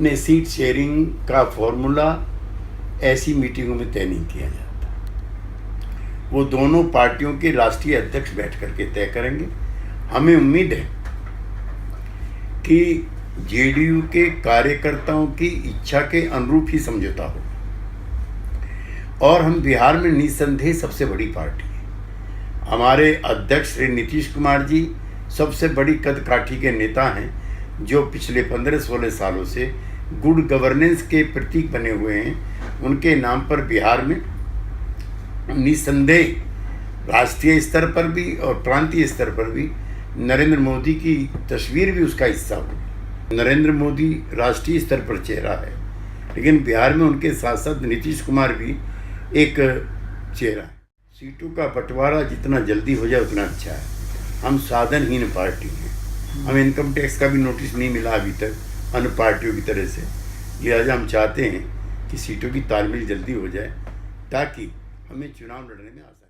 ने seat sharing का formula ऐसी मीटिंगों में तय नहीं किया जाता। वो दोनों पार्टियों के राष्ट्रीय अध्यक्ष बैठ करके तय करेंगे। हमें उम्मीद है कि जेडीयू के कार्यकर्ताओं की इच्छा के अनुरूप ही समझौता हो, और हम बिहार में निस्संदेह सबसे बड़ी पार्टी है। हमारे अध्यक्ष श्री नीतीश कुमार जी सबसे बड़ी कदकाठी के नेता हैं, जो पिछले 15-16 सालों से गुड गवर्नेंस के प्रतीक बने हुए हैं। उनके नाम पर बिहार में निस्संदेह राष्ट्रीय स्तर पर भी और प्रांतीय स्तर पर भी नरेंद्र मोदी की तस्वीर भी उसका हिस्सा हो। नरेंद्र मोदी राष्ट्रीय स्तर पर चेहरा है, लेकिन बिहार में उनके साथ साथ नीतीश कुमार भी एक चेहरा है। सीटों का बंटवारा जितना जल्दी हो जाए उतना अच्छा है। हम साधनहीन पार्टी हैं, हमें इनकम टैक्स का भी नोटिस नहीं मिला अभी तक अन्य पार्टियों की तरह से। लिहाजा हम चाहते हैं कि सीटों की तालमेल जल्दी हो जाए ताकि हमें चुनाव लड़ने में आसानी